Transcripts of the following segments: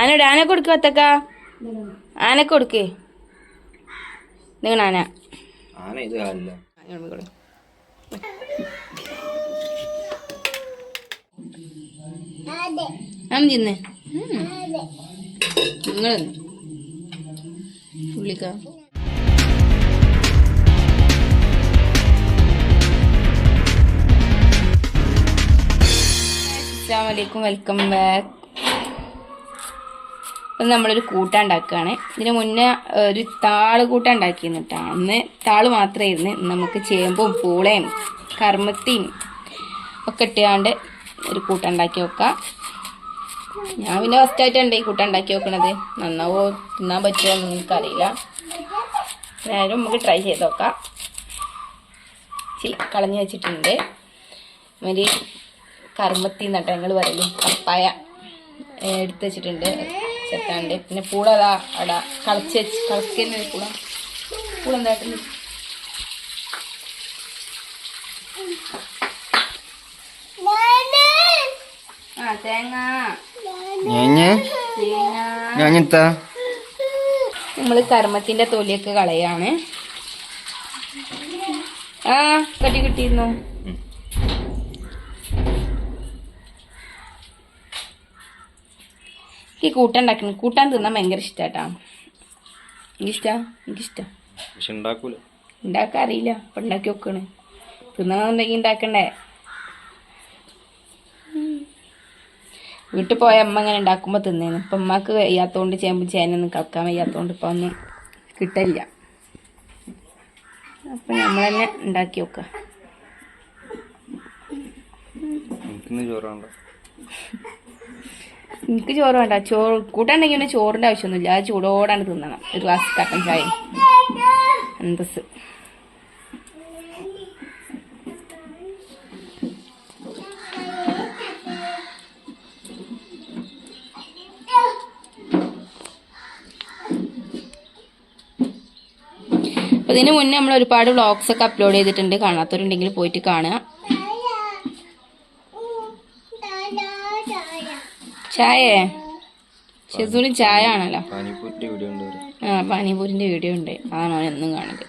ആനോട് ആന കൊടുക്ക് വത്തക്ക ആനക്ക് കൊടുക്കേ നിങ്ങൾ ആന തിന്നേ നിങ്ങൾ ഉള്ളിക്ക അസ്സലാമലൈക്കും വെൽക്കം ബാക്ക്. അപ്പം നമ്മളൊരു കൂട്ടാൻ ഉണ്ടാക്കുകയാണ്. ഇതിന് മുന്നേ ഒരു താള് കൂട്ടാൻ ഉണ്ടാക്കിയിരുന്നു കേട്ടോ. അന്ന് താള് മാത്രമായിരുന്നു. നമുക്ക് ചേമ്പും പൂളയും കർമ്മത്തിയും ഒക്കെ ഇട്ടുകൊണ്ട് ഒരു കൂട്ടാൻ ഉണ്ടാക്കി വെക്കാം. ഞാൻ പിന്നെ ഫസ്റ്റായിട്ടുണ്ട് ഈ കൂട്ടാൻ ഉണ്ടാക്കി വെക്കണത്. നന്നാവോ തിന്നാൻ പറ്റുമോ എന്ന് എനിക്കറിയില്ല. ഞാനും നമുക്ക് ട്രൈ ചെയ്ത് നോക്കാം. കളഞ്ഞു വെച്ചിട്ടുണ്ട്. ഒരു കർമ്മത്തി നട്ട ഞങ്ങൾ പറയലും പപ്പായ എടുത്ത് വെച്ചിട്ടുണ്ട് ചെത്താണ്ട്. പിന്നെ പൂള അതാ അവിടെ കളക്കുന്ന പൂള എന്തായിട്ടുണ്ട്. ആ തേങ്ങ നമ്മള് കർമ്മത്തിന്റെ തൊലിയൊക്കെ കളയാണ്. ആ കിട്ടിയിരുന്നു. ഈ കൂട്ടാൻ ഉണ്ടാക്കണം. കൂട്ടാൻ തിന്നാൻ ഭയങ്കര ഇഷ്ടാട്ടാ. എനിക്കിഷ്ട ഉണ്ടാക്കാൻ അറിയില്ല. അപ്പൊ ഉണ്ടാക്കി വെക്കണ്. തിന്നണമെന്നുണ്ടെങ്കിൽ ഉണ്ടാക്കണ്ടേ. വീട്ടിൽ പോയ അമ്മ ഇങ്ങനെ ഉണ്ടാക്കുമ്പോൾ തിന്നേന്ന്. ഇപ്പം അമ്മക്ക് വയ്യാത്തോണ്ട് ചേമ്പും ചേനൊന്നും കളക്കാൻ വയ്യാത്തോണ്ട് ഇപ്പം ഒന്നും കിട്ടില്ല. അപ്പം നമ്മൾ തന്നെ ഉണ്ടാക്കി വെക്ക. എനിക്ക് ചോറ് വേണ്ട. ചോറ് കൂട്ടാണ്ടെങ്കിൽ പിന്നെ ചോറിൻ്റെ ആവശ്യമൊന്നുമില്ല. ആ ചൂടോടാണ് തിന്നണം. ഒരു ഗ്ലാസ് കട്ടൻ ചായ അന്തസ്. അപ്പോൾ ഇതിന് മുന്നേ നമ്മൾ ഒരുപാട് വ്ളോഗ്സ് ഒക്കെ അപ്ലോഡ് ചെയ്തിട്ടുണ്ട്. കാണാത്തവരുണ്ടെങ്കിൽ പോയിട്ട് കാണുക. ചായ ഷെസൂന് ചായ ആണല്ലോ. ആ പാനിപൂരിന്റെ വീഡിയോ ഉണ്ട്. അതാണ് അവൻ എന്നും കാണുന്നത്.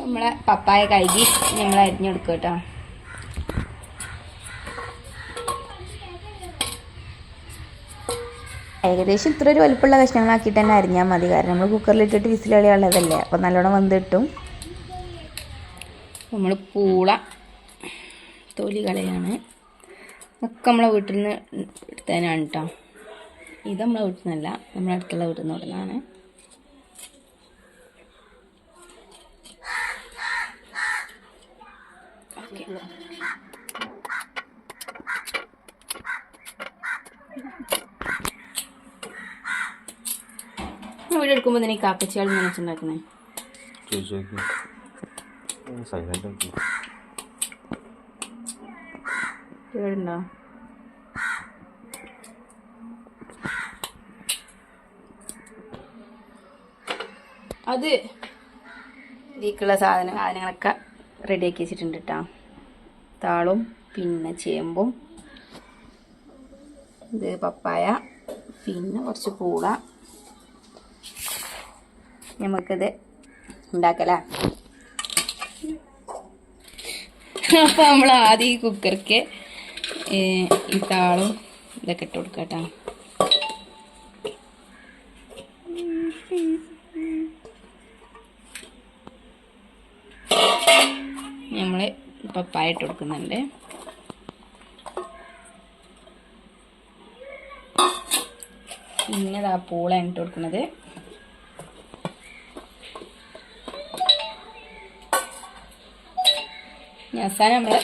നമ്മളെ പപ്പായ കഴുകി നമ്മൾ അരിഞ്ഞെടുക്കുക കേട്ടോ. ഏകദേശം ഇത്ര ഒരു വലുപ്പമുള്ള കഷ്ണങ്ങളാക്കിയിട്ട് തന്നെ അരിഞ്ഞാൽ മതി. കാരണം നമ്മൾ കുക്കറിലിട്ടിട്ട് വിസിലുകളിയുള്ളതല്ലേ. അപ്പം നല്ലോണം വെന്ത് കിട്ടും. നമ്മൾ പൂള തൊലി കളയാണ്. ഒക്കെ നമ്മളെ വീട്ടിൽ നിന്ന് എടുത്തതിനാണ് കേട്ടോ. ഇത് നമ്മളെ വീട്ടിൽ നിന്നല്ല, നമ്മളെ അടുത്തുള്ള വീട്ടിൽ നിന്ന് ഇടുന്നതാണ്. വീട് എടുക്കുമ്പോൾ തന്നെ ഈ കാക്കച്ചാൾ ഇങ്ങനെ വെച്ചുണ്ടാക്കണേ. കേടുണ്ടോ? അത് ഇതിലേക്കുള്ള സാധനങ്ങളൊക്കെ റെഡിയാക്കി വെച്ചിട്ടുണ്ട് കേട്ടോ. താളും പിന്നെ ചേമ്പും ഇത് പപ്പായ പിന്നെ കുറച്ച് പൂള. നമുക്കിത് ഉണ്ടാക്കലേ. അപ്പോൾ നമ്മൾ ആദ്യം ഈ കുക്കർക്ക് ഈ താളും ഇതൊക്കെ ഇട്ട് കൊടുക്കാം കേട്ടോ. നമ്മൾ പപ്പായ ഇട്ട് കൊടുക്കുന്നുണ്ട്. പിന്നെ ഇതാ പൂളയാണ് ഇട്ട് കൊടുക്കുന്നത്. അവസാനം നമ്മൾ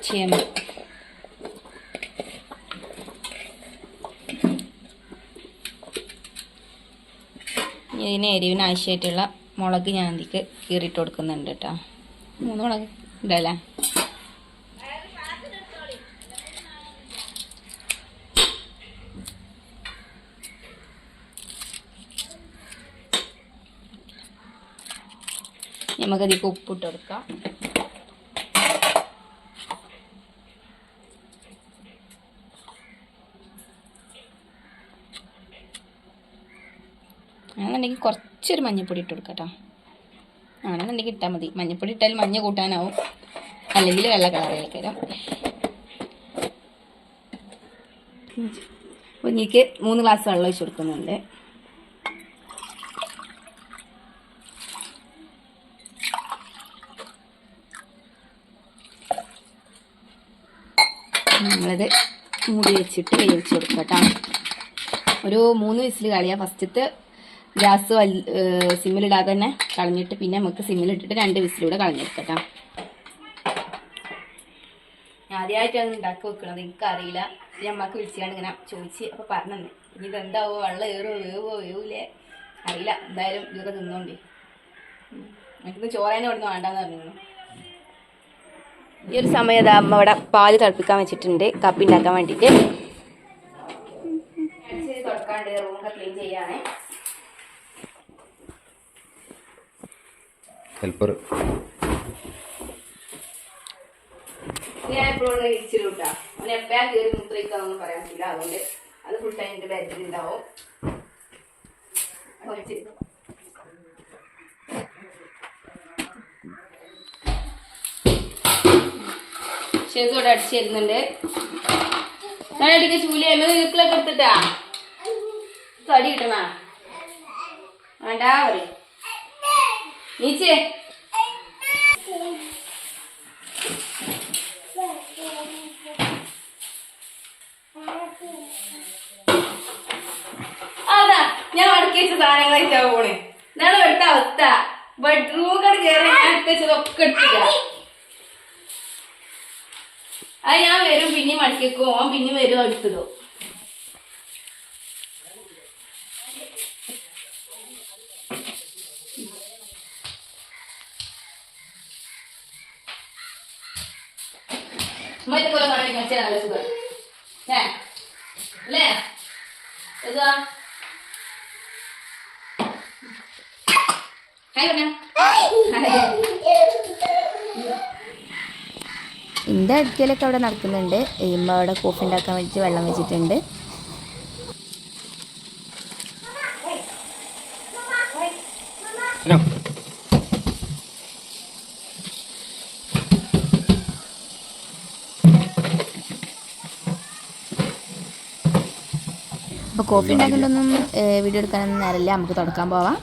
ചേമ്പ്. ഇതിന് എരിവിന് ആവശ്യമായിട്ടുള്ള മുളക് ഞാൻ അതിലേക്ക് കീറിയിട്ട് കൊടുക്കുന്നുണ്ട് കേട്ടോ. 3 മുളക് ഇതല്ലേ. നമുക്കതിലേക്ക് ഉപ്പിട്ട് കൊടുക്കാം. ആണെന്നുണ്ടെങ്കിൽ കുറച്ചൊരു മഞ്ഞൾപ്പൊടി ഇട്ട് കൊടുക്കാം കേട്ടോ. ആണെന്നുണ്ടെങ്കിൽ ഇട്ടാൽ മതി. മഞ്ഞൾപ്പൊടി ഇട്ടാൽ മഞ്ഞ കൂട്ടാനാവും, അല്ലെങ്കിൽ വെള്ള കളറായിരിക്കും. കുഞ്ഞിക്ക് 3 ഗ്ലാസ് വെള്ളം ഒഴിച്ച് കൊടുക്കുന്നുണ്ട്. നമ്മളിത് മൂടി വെച്ചിട്ട് വേവിച്ച് കൊടുക്കാം കേട്ടോ. ഒരു 3 വിസിൽ കളയാം. ഫസ്റ്റത്തെ ഗ്യാസ് സിമ്മിലിടാതെ തന്നെ കളഞ്ഞിട്ട് പിന്നെ നമുക്ക് സിമ്മിലിട്ടിട്ട് 2 വിസിലൂടെ കളഞ്ഞെടുക്കാം കേട്ടോ. ആദ്യമായിട്ടാണ് ഉണ്ടാക്കി വെക്കണത്, എനിക്കറിയില്ല. അമ്മക്ക് വിളിച്ചാണ്ട് ഇങ്ങനെ ചോദിച്ച് അപ്പോൾ പറഞ്ഞു തന്നെ. ഇനി ഇതെന്താവോ, വെള്ളം വേവൂലേ അറിയില്ല. എന്തായാലും ഇതൊക്കെ തിന്നോണ്ടേ. എനിക്കിന്ന് ചോറേനെ ഇവിടുന്ന് വേണ്ടാന്ന് പറഞ്ഞു. ഈ ഒരു സമയം അമ്മ ഇവിടെ പാല് തിളപ്പിക്കാൻ വെച്ചിട്ടുണ്ട്, കാപ്പി ഉണ്ടാക്കാൻ വേണ്ടിയിട്ട്. തുടക്കാണ്ട് റൂമൊക്കെ ക്ലീൻ ചെയ്യാനേ. ഹെൽപ്പർ ഞാൻ എപ്പോഴും ഇരിച്ചിട്ടാ. അവൻ എപ്പോഴാ കയറി മുത്രയിക്കാന്നൊന്നും പറയാൻ പറ്റില്ല. അതുകൊണ്ട് അത് ഫുൾ ടൈം എൻ്റെ ബാറ്ററി ഉണ്ടാവും. ഷേസോടെ അടിച്ചു തരുന്നുണ്ട്. ഞാനടിക്ക് ചൂലിയമ്മ വീട്ടിലൊക്കെ എടുത്തിട്ടാ കടി കിട്ടണ വേണ്ടാ പറയും. നീച്ചേ അതാ ഞാൻ അടുക്കി വെച്ച സാധനങ്ങളായിട്ടാ പോണേ. ഇതാണ് ഇവിടുത്തെ അവസ്ഥ. ബെഡ്റൂമൊക്കെ കയറി ഞാൻ എടുത്തുവെച്ചതൊക്കെ എടുത്തില്ല. അത് ഞാൻ വരും പിന്നെ മടക്കിക്കോ, ഓൻ പിന്നെ വരും എടുത്തതോ. മറ്റേ പോലെ കാണിക്കാൻ നല്ല സുഖം അല്ലേ? ഏതാ എൻ്റെ അടുക്കലൊക്കെ അവിടെ നടക്കുന്നുണ്ട്. ഇമ്മ അവിടെ കോഫി ഉണ്ടാക്കാൻ വേണ്ടിയിട്ട് വെള്ളം വെച്ചിട്ടുണ്ട്. അപ്പോൾ കോഫി ഉണ്ടാക്കേണ്ടൊന്നും വീഡിയോ എടുക്കാനൊന്നും നേരമില്ല, നമുക്ക് തുടക്കാൻ പോവാം.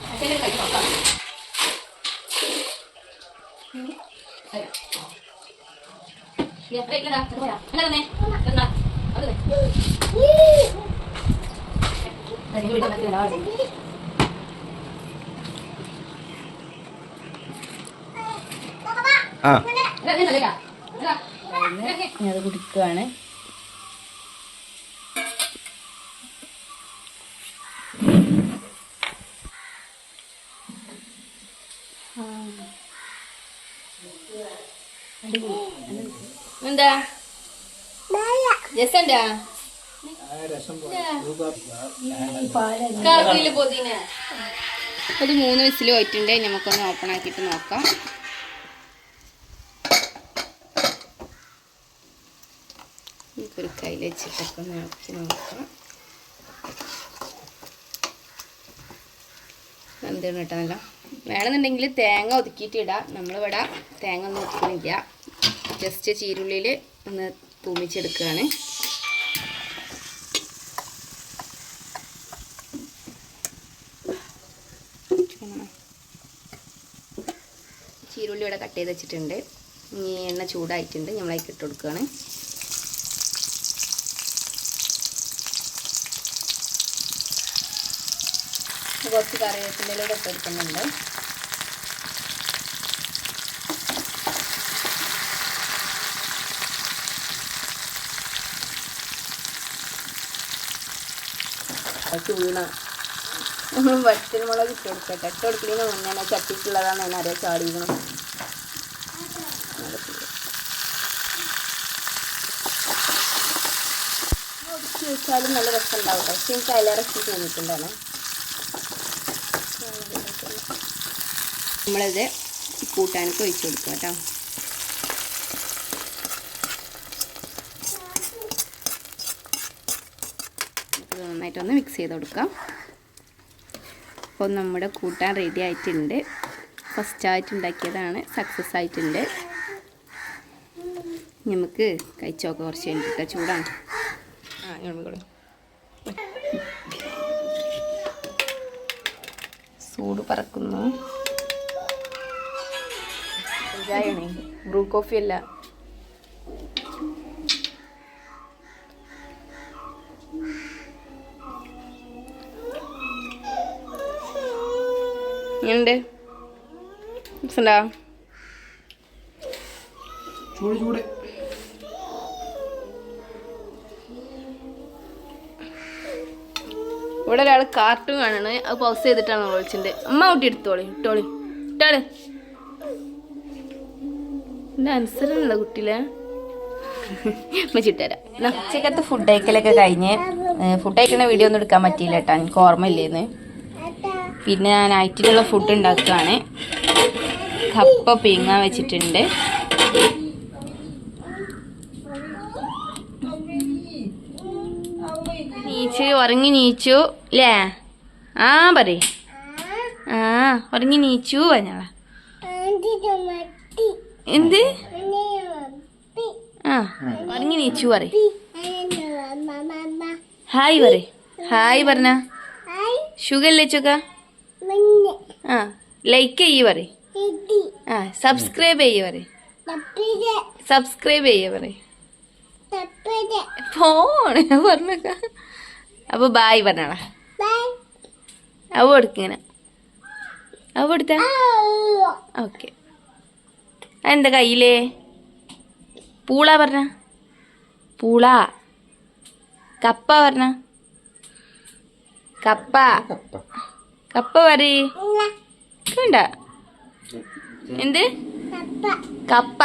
അത് കുടിക്കുകയാണ്. എന്താ രസണ്ടാ? അത് 3 വിസിൽ പോയിട്ടുണ്ട്. നമുക്കൊന്ന് ഓപ്പൺ ആക്കിയിട്ട് നോക്കാം. ഒരു കയ്യിൽ വെച്ചിട്ടൊക്കെ ഒന്ന് ഇളക്കി നോക്കാം. എന്താണ് കേട്ടതല്ല. വേണമെന്നുണ്ടെങ്കിൽ തേങ്ങ ഒതുക്കിയിട്ട് ഇടാം. നമ്മളിവിടെ തേങ്ങ ഒന്നും ഒതുക്കുന്നില്ല. ജസ്റ്റ് ചീരുള്ളിയിൽ ഒന്ന് തൂമിച്ചെടുക്കുകയാണ്. ചീരുള്ളി ഇവിടെ കട്ട് ചെയ്ത് വെച്ചിട്ടുണ്ട്. ഇനി എണ്ണ ചൂടായിട്ടുണ്ട്, നമ്മളതിലേക്ക് ഇട്ട് കൊടുക്കുകയാണ്. കുറച്ച് കറിവേപ്പിലൂടെ ഇട്ട് കൊടുക്കുന്നുണ്ട്. ചൂണ നമ്മൾ വറ്റൽമുളക് ഇട്ട് കൊടുക്കട്ടെ. ഇട്ട് കൊടുക്കുന്നതിന് മുന്നേ ചട്ടിക്കുള്ളതാണ് എന്നറിയാം ചാടിക്കണം. ഒതുക്കി വെച്ചാലും നല്ല രസം ഉണ്ടാവും. പക്ഷെ എനിക്ക് അതിലേറെച്ച് തോന്നിയിട്ടുണ്ടാണ്. നമ്മളിത് കൂട്ടാനൊക്കെ ഒഴിച്ചു കൊടുക്കുക കേട്ടോ. നന്നായിട്ടൊന്ന് മിക്സ് ചെയ്ത് കൊടുക്കാം. അപ്പോൾ നമ്മുടെ കൂട്ടാൻ റെഡി ആയിട്ടുണ്ട്. ഫസ്റ്റായിട്ട് ഉണ്ടാക്കിയതാണ്, സക്സസ് ആയിട്ടുണ്ട്. നമുക്ക് കഴിച്ചോക്കെ കുറച്ച് കഴിഞ്ഞിട്ട് ചൂടാണ്. ചൂട് പറക്കുന്നു. ചായയാണേ, ബ്രൂ കോഫി അല്ല. എങ്ങനെയുണ്ട്? ഉണ്ടാ ചൂട് ചൂട്. ഇവിടെ ഒരാൾ കാർട്ടൂൺ കാണണ്. അത് പൗസ് ചെയ്തിട്ടാണ് വിളിച്ചിട്ടുണ്ട്. അമ്മ ഊട്ടി ഇട്ടോളി ഇട്ടാള്. എൻ്റെ അനുസരണുള്ള കുട്ടിയിലെ വെച്ചിട്ടുതരാം. ഉച്ചക്കത്തെ ഫുഡ് കഴിക്കലൊക്കെ കഴിഞ്ഞ് ഫുഡ് കഴിക്കുന്ന വീഡിയോ ഒന്നും എടുക്കാൻ പറ്റിയില്ല കേട്ടോ, എനിക്ക് ഓർമ്മയില്ലേന്ന്. പിന്നെ ഞാൻ നൈറ്റിലുള്ള ഫുഡ് ഉണ്ടാക്കുകയാണ്. കപ്പ പീങ്ങാൻ വെച്ചിട്ടുണ്ട്. ഉറങ്ങി നീച്ചു അല്ലേ? ആ പറയ്. ആ ഉറങ്ങി നീച്ചു പറഞ്ഞാള. എന്ത്? ആ ഉറങ്ങി നീച്ചു പറയ്. ഹായ് പറയ്. ഹായ് പറഞ്ഞ ഷുഗല്ലേ ചൊക്ക. ആ ലൈക്ക് ചെയ്യ് പറയ്. ആ സബ്സ്ക്രൈബ് ചെയ്യ് പറയ്. സബ്സ്ക്രൈബ് ചെയ്യ് പറയ്. ഫോണ് പറഞ്ഞ. അപ്പൊ ബായ് പറഞ്ഞാളാ. അവ കൊടുക്കിങ്ങനെ അവ കൊടുത്ത. ഓക്കെ. എന്താ കയ്യിലേ? പൂള പറഞ്ഞ. പൂള. കപ്പ പറഞ്ഞ. കപ്പ. കപ്പ പറയ്. കണ്ട എന്ത്? കപ്പ.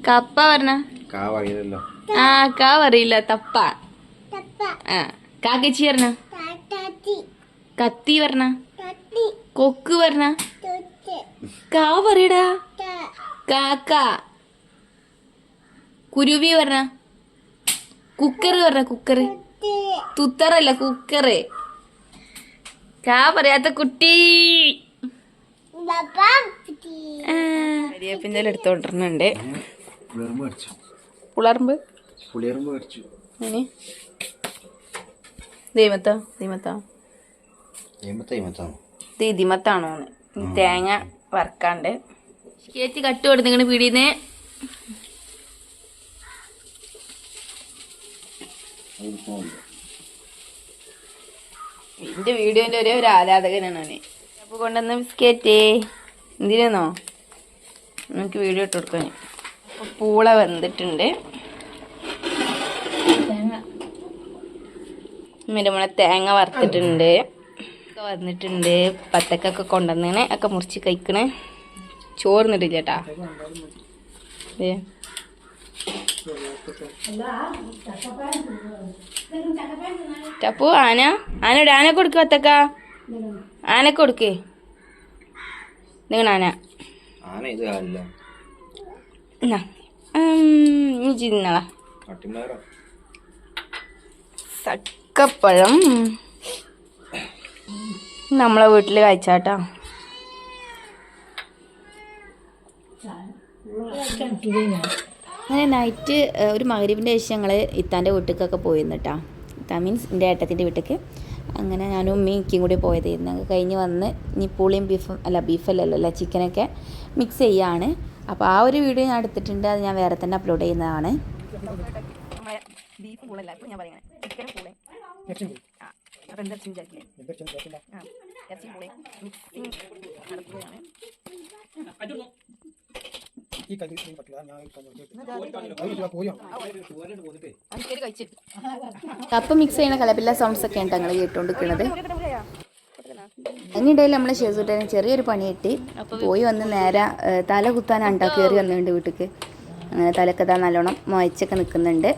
കപ്പ പറഞ്ഞ. ആ കാ പറയില്ല, തപ്പ. ആ കാക്കച്ചി പറഞ്ഞ. കത്തി പറഞ്ഞ. കൊക്ക് പറഞ്ഞ. കാ പറയടാ. കാക്ക. കുരുവി പറഞ്ഞ. കുക്കർ പറഞ്ഞ. കുക്കർ. തുത്തറല്ല, കുക്കറ്. കാ പറയാത്ത കുട്ടി. കരിയേപ്പിൻ്റെ എടുത്തോണ്ടിരുന്നുണ്ട്. പുളർമ്പ് ഇതിമത്താണോ? തേങ്ങ വറക്കാണ്ട് കേറ്റി കട്ട് കൊടുത്തിങ്ങനെ പിടിന്ന്. എന്റെ വീഡിയോന്റെ ഒരേ ഒരു ആരാധകനാണ് അവന്. അപ്പൊ കൊണ്ടുവന്ന ബിസ്കറ്റ് എന്തിനോ നമുക്ക് വീഡിയോ ഇട്ട് കൊടുക്കാൻ. പൂള വെന്തിട്ടുണ്ട്. നമ്മളെ തേങ്ങ വറുത്തിട്ടുണ്ട്, വന്നിട്ടുണ്ട്. പത്തക്കൊക്കെ കൊണ്ടുവന്നേനെ ഒക്കെ മുറിച്ച് കഴിക്കണേ. ചോറിന്നിട്ടില്ല ചേട്ടാ. ടപ്പു ആനോട് ആന കൊടുക്ക്. പത്തക്ക ആനക്ക് കൊടുക്ക്. നിങ്ങൾ ആന ചിന്നള. ചക്കപ്പഴം നമ്മളെ വീട്ടിൽ കഴിച്ചാട്ടോ. അങ്ങനെ നൈറ്റ് ഒരു മഗ്‌രിബിൻ്റെ ശേഷം ഞങ്ങൾ ഇത്താൻ്റെ വീട്ടിലേക്കൊക്കെ പോയിരുന്നു കേട്ടോ. ഇത്ത മീൻസ് എൻ്റെ ഏട്ടത്തിൻ്റെ വീട്ടിലേക്ക്. അങ്ങനെ ഞാനും ഉമ്മയും ഇക്കും കൂടി പോയതായിരുന്നു. ഞങ്ങൾ കഴിഞ്ഞ് വന്ന് ഇനി പൂളിയും ബീഫല്ലല്ലോ ചിക്കനൊക്കെ മിക്സ് ചെയ്യാണ്. അപ്പോൾ ആ ഒരു വീഡിയോ ഞാൻ എടുത്തിട്ടുണ്ട്. അത് ഞാൻ വേറെ തന്നെ അപ്ലോഡ് ചെയ്യുന്നതാണ്. ബീഫ് പൂളല്ല ഇപ്പോൾ ഞാൻ പറയുന്നത് ചിക്കനും പൂളയും. അപ്പോൾ എന്താ ചിഞ്ചാക്കി ഇറച്ചി പൂളയും മിക്സിങ് നടക്കുകയാണ്. കപ്പ് മിക്സ് ചെയ്യണ കലപ്പില്ല സൗണ്ട്സ് ഒക്കെ ഉണ്ട് ഞങ്ങൾ കേട്ടുകൊണ്ടിരിക്കുന്നത്. അതിനിടയിൽ നമ്മൾ ഷെസൂട്ടന് ചെറിയൊരു പണി കിട്ടി. പോയി വന്ന് നേരെ തല കുത്താനാണ് കയറി വന്നിട്ടുണ്ട് വീട്ടിലേക്ക്. അങ്ങനെ തലക്കഥ നല്ലോണം മുയച്ചൊക്കെ നിൽക്കുന്നുണ്ട്.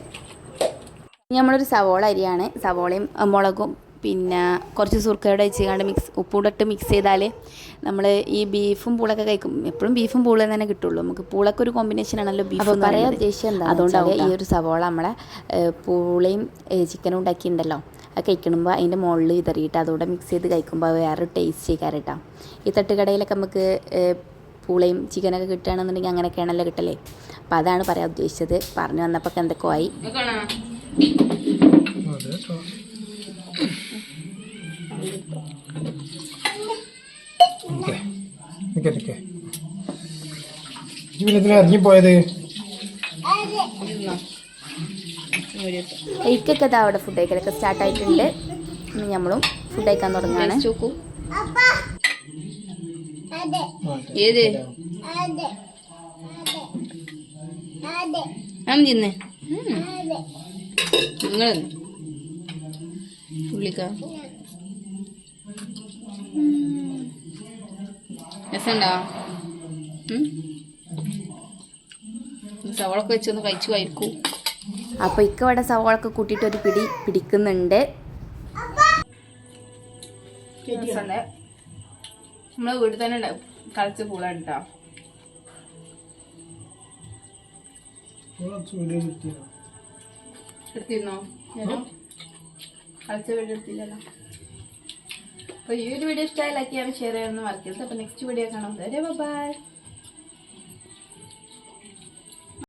നമ്മളൊരു സവോള അരിയാണ്. സവോളയും മുളകും പിന്നെ കുറച്ച് സുർക്കയോടെ വെച്ച് ഉപ്പൂടിട്ട് മിക്സ് ചെയ്താൽ നമ്മൾ ഈ ബീഫും പൂളൊക്കെ കഴിക്കും. എപ്പോഴും ബീഫും പൂള തന്നെ കിട്ടുള്ളൂ. നമുക്ക് പൂളൊക്കെ ഒരു കോമ്പിനേഷൻ ആണല്ലോ ബീഫ് പറയാൻ ഉദ്ദേശിച്ചത്. അതുകൊണ്ടാണ് ഈ ഒരു സവോള നമ്മളെ പൂളയും ചിക്കനും ഉണ്ടാക്കിയിട്ടുണ്ടല്ലോ കഴിക്കുമ്പോൾ അതിൻ്റെ മുകളിൽ വിതറിയിട്ട് അതോടെ മിക്സ് ചെയ്ത് കഴിക്കുമ്പോൾ വേറൊരു ടേസ്റ്റ് ചെയ്യാറ് കേട്ടോ. ഈ തട്ടുകടയിലൊക്കെ നമുക്ക് പൂളയും ചിക്കനൊക്കെ കിട്ടുകയാണെന്നുണ്ടെങ്കിൽ അങ്ങനെയൊക്കെയാണല്ലോ കിട്ടലേ. അപ്പം അതാണ് പറയാൻ ഉദ്ദേശിച്ചത്. പറഞ്ഞു വന്നപ്പോൾ എന്തൊക്കെ ആയി. ഇറങ്ങിപ്പോയത് എനിക്കൊക്കെ ഇതാ അവിടെ ഫുഡ് കഴിക്കലൊക്കെ സ്റ്റാർട്ടായിട്ടുണ്ട്. ഇനി നമ്മളും ഫുഡ് കഴിക്കാൻ തുടങ്ങുകയാണ്. ഏത് തിന്ന് നിങ്ങൾ ഉള്ളിക്ക രസമുണ്ടോ? സവളൊക്കെ വെച്ചൊന്ന് കഴിച്ചു കഴിക്കൂ. അപ്പോൾ ഇക്ക ഇവിടെ സവാളൊക്കെ കൂട്ടിയിട്ട് ഒരു പിടി പിടിക്കുന്നുണ്ട്. നമ്മളെ വീട്ടിൽ തന്നെ കളിച്ച് പൂളാണ് കേട്ടോ. എടുത്തിരുന്നോ? കളിച്ച വീഡിയോ എടുത്തില്ലല്ലോ. അപ്പോൾ ഈ ഒരു വീഡിയോ ഇഷ്ടമായി ലൈക്ക് ചെയ്യാൻ ഷെയർ ചെയ്യാനൊന്നും മറക്കരുത്. അപ്പോൾ നെക്സ്റ്റ് വീഡിയോ കാണാം. ബൈ.